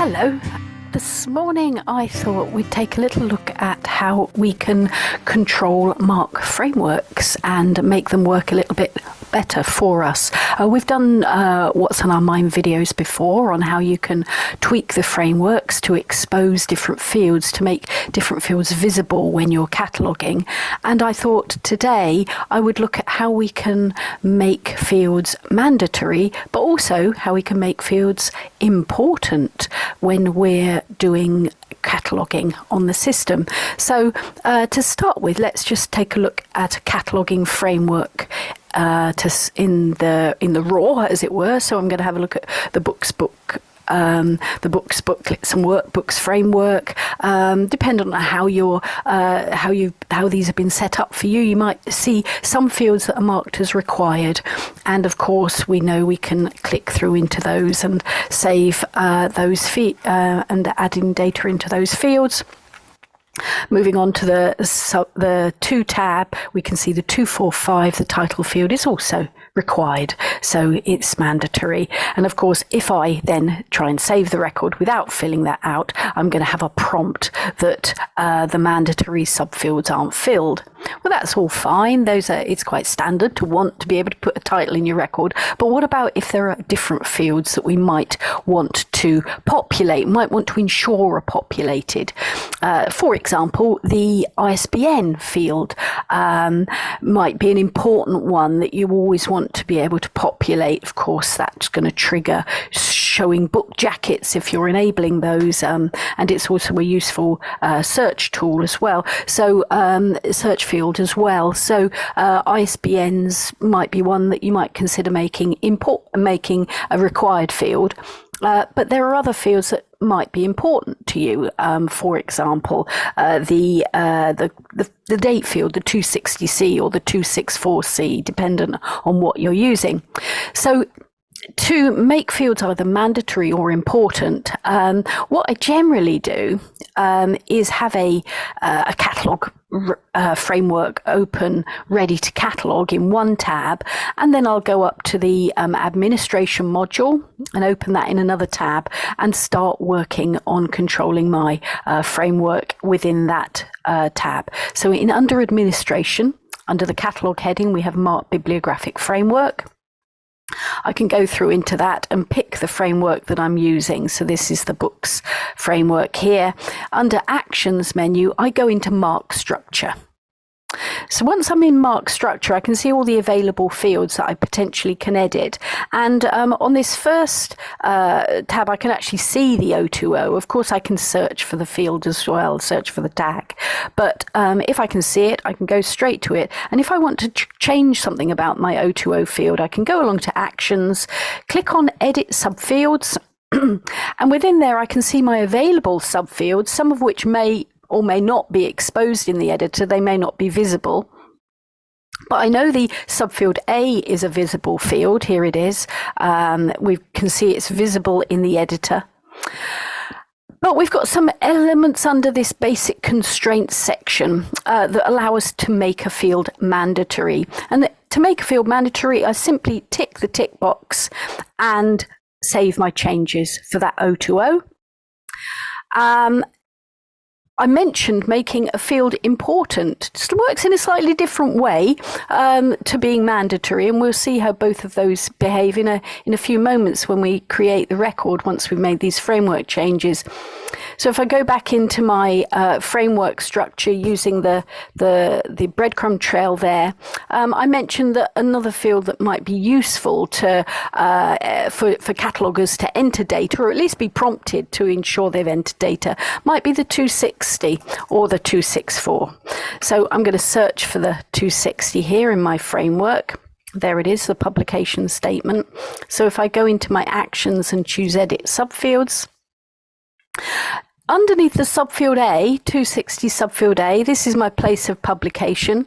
Hello. This morning I thought we'd take a little look at how we can control mark frameworks and make them work a little bit better for us. We've done What's on Our Mind videos before on how you can tweak the frameworks to expose different fields, to make different fields visible when you're cataloguing. And I thought today I would look at how we can make fields mandatory, but also how we can make fields important when we're doing cataloging on the system. So to start with, let's just take a look at a cataloging framework in the raw, as it were. So I'm going to have a look at the books booklets and workbooks framework. Depending on how these have been set up for you, you might see some fields that are marked as required, and of course we know we can click through into those and save those and add in data into those fields. Moving on to the 2 tab, we can see the 245, the title field is also required, so it's mandatory. And of course, if I then try and save the record without filling that out, I'm going to have a prompt that the mandatory subfields aren't filled. Well, that's all fine. It's quite standard to want to be able to put a title in your record. But what about if there are different fields that we might want to populate, might want to ensure are populated? For example, the ISBN field might be an important one that you always want to be able to populate. Of course, that's going to trigger showing book jackets if you're enabling those, and it's also a useful search tool as well. So search field as well. So ISBNs might be one that you might consider making a required field. But there are other fields that might be important to you. For example, the date field, the 260C or the 264C, dependent on what you're using. So to make fields either mandatory or important, what I generally do is have a catalogue framework open, ready to catalogue in one tab, and then I'll go up to the administration module and open that in another tab and start working on controlling my framework within that tab. So under administration, under the catalogue heading, we have marked bibliographic framework. I can go through into that and pick the framework that I'm using. So this is the books framework here. Under actions menu, I go into mark structure. So once I'm in mark structure, I can see all the available fields that I potentially can edit. And on this first tab, I can actually see the 020. Of course, I can search for the field as well, search for the tag. But if I can see it, I can go straight to it. And if I want to change something about my 020 field, I can go along to actions, click on edit subfields. And within there, I can see my available subfields, some of which may or may not be exposed in the editor. They may not be visible. But I know the subfield A is a visible field. Here it is. We can see it's visible in the editor. But we've got some elements under this basic constraints section that allow us to make a field mandatory. And to make a field mandatory, I simply tick the tick box and save my changes for that 020. I mentioned making a field important. It works in a slightly different way to being mandatory, and we'll see how both of those behave in a few moments when we create the record once we've made these framework changes. So if I go back into my framework structure using the breadcrumb trail there, I mentioned that another field that might be useful to for catalogers to enter data, or at least be prompted to ensure they've entered data, might be the 260 or the 264. So I'm going to search for the 260 here in my framework. There it is, the publication statement. So if I go into my actions and choose edit subfields, underneath the subfield A, 260 subfield A, this is my place of publication.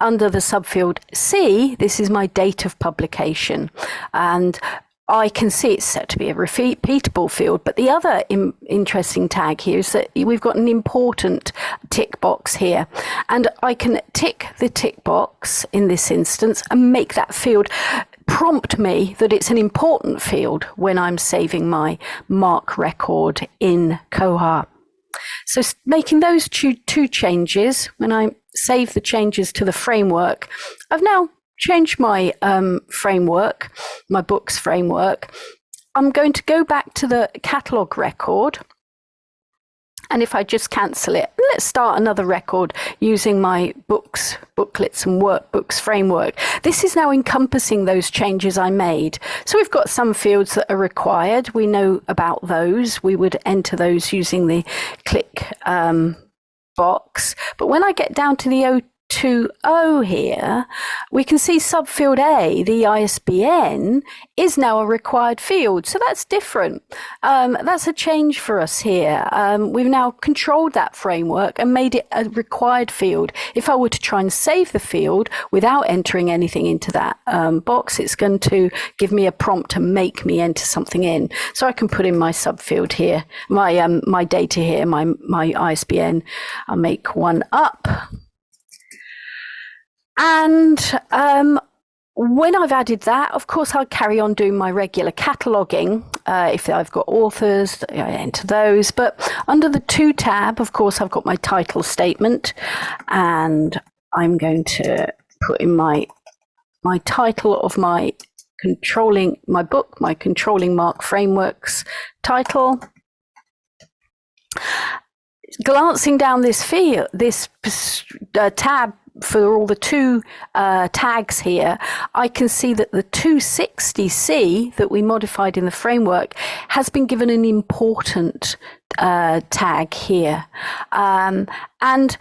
Under the subfield C, this is my date of publication. And I can see it's set to be a repeatable field, but the other interesting tag here is that we've got an important tick box here, and I can tick the tick box in this instance and make that field prompt me that it's an important field when I'm saving my mark record in Koha. So making those two changes, when I save the changes to the framework, I've now changed my framework, my books framework. I'm going to go back to the catalogue record. And if I just cancel it, let's start another record using my books, booklets and workbooks framework. This is now encompassing those changes I made. So we've got some fields that are required. We know about those. We would enter those using the click box. But when I get down to the O2O here, we can see subfield A, the ISBN, is now a required field. So that's different. That's a change for us here. We've now controlled that framework and made it a required field. If I were to try and save the field without entering anything into that box, it's going to give me a prompt to make me enter something in. So I can put in my subfield here, my data here, my ISBN. I'll make one up. And when I've added that, of course, I'll carry on doing my regular cataloguing. If I've got authors, I enter those. But under the To tab, of course, I've got my title statement. And I'm going to put in my title of my book, my Controlling Mark Frameworks title. Glancing down this tab, for all the two tags here, I can see that the 260C that we modified in the framework has been given an important tag here. And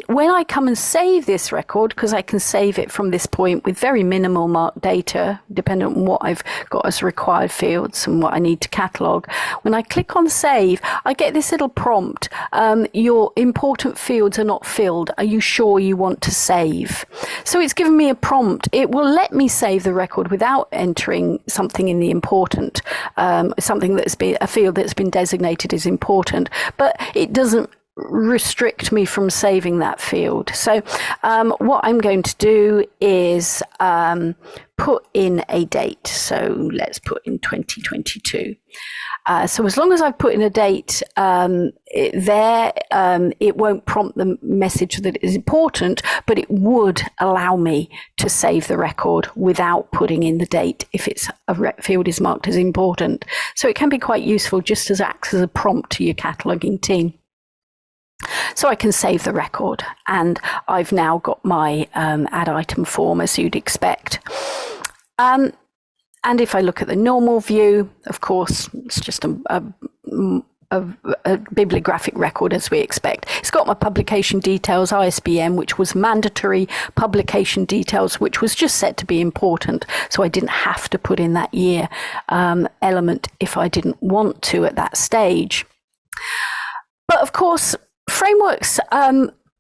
when I come and save this record, because I can save it from this point with very minimal marked data, depending on what I've got as required fields and what I need to catalogue. When I click on save, I get this little prompt. Your important fields are not filled. Are you sure you want to save? So it's given me a prompt. It will let me save the record without entering something in the important, something that's been a field that's been designated as important, but it doesn't restrict me from saving that field. So what I'm going to do is put in a date. So let's put in 2022. So as long as I've put in a date it won't prompt the message that it is important, but it would allow me to save the record without putting in the date if it's a field is marked as important. So it can be quite useful just as acts as a prompt to your cataloguing team. So I can save the record, and I've now got my add item form as you'd expect. And if I look at the normal view, of course, it's just a bibliographic record as we expect. It's got my publication details, ISBN, which was mandatory, publication details, which was just set to be important. So I didn't have to put in that year element if I didn't want to at that stage. But of course, frameworks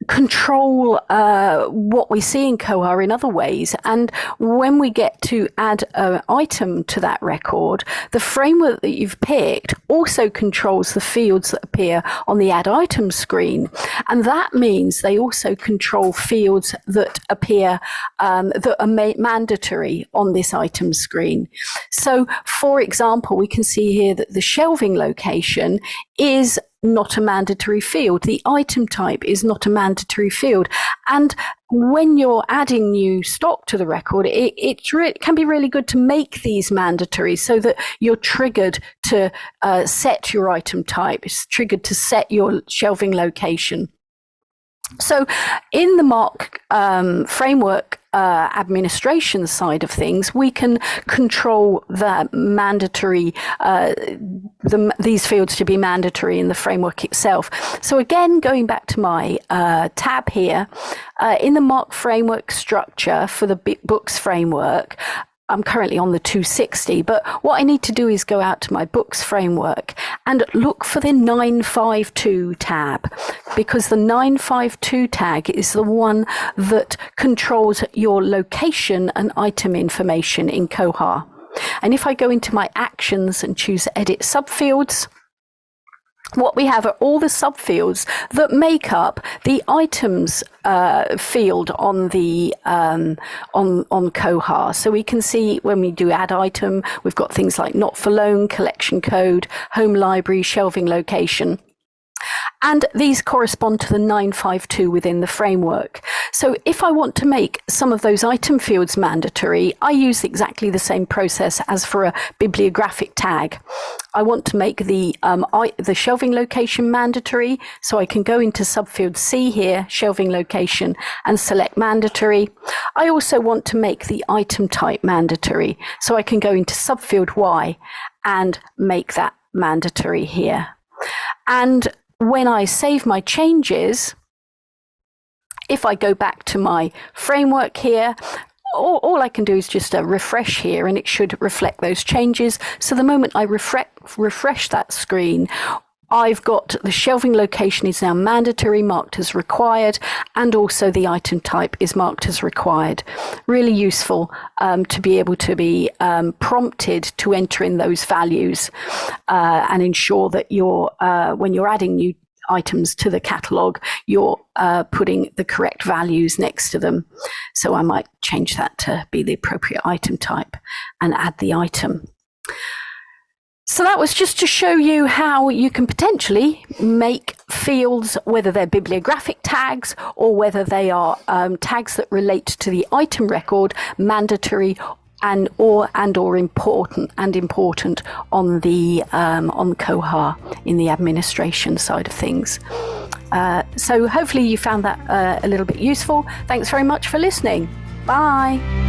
control what we see in Koha in other ways. And when we get to add an item to that record, the framework that you've picked also controls the fields that appear on the add item screen. And that means they also control fields that appear that are mandatory on this item screen. So, for example, we can see here that the shelving location is not a mandatory field. The item type is not a mandatory field. And when you're adding new stock to the record, it can be really good to make these mandatory so that you're triggered to set your item type. It's triggered to set your shelving location. So in the Mark framework administration side of things, we can control the mandatory, these fields to be mandatory in the framework itself. So again, going back to my tab here, in the Mark framework structure for the books framework, I'm currently on the 260, but what I need to do is go out to my books framework and look for the 952 tab, because the 952 tag is the one that controls your location and item information in Koha. And if I go into my actions and choose edit subfields, what we have are all the subfields that make up the items field on the on Koha. So we can see when we do add item, we've got things like not for loan, collection code, home library, shelving location. And these correspond to the 952 within the framework. So if I want to make some of those item fields mandatory, I use exactly the same process as for a bibliographic tag. I want to make the shelving location mandatory, so I can go into subfield C here, shelving location, and select mandatory. I also want to make the item type mandatory, so I can go into subfield Y and make that mandatory here. And when I save my changes, if I go back to my framework here, all I can do is just refresh here and it should reflect those changes. So the moment I refresh that screen, I've got the shelving location is now mandatory, marked as required, and also the item type is marked as required. Really useful to be able to be prompted to enter in those values and ensure that you're, when you're adding new items to the catalogue, you're putting the correct values next to them. So I might change that to be the appropriate item type and add the item. So that was just to show you how you can potentially make fields, whether they're bibliographic tags or whether they are tags that relate to the item record, mandatory and or important on the on Koha in the administration side of things. So hopefully you found that a little bit useful. Thanks very much for listening. Bye.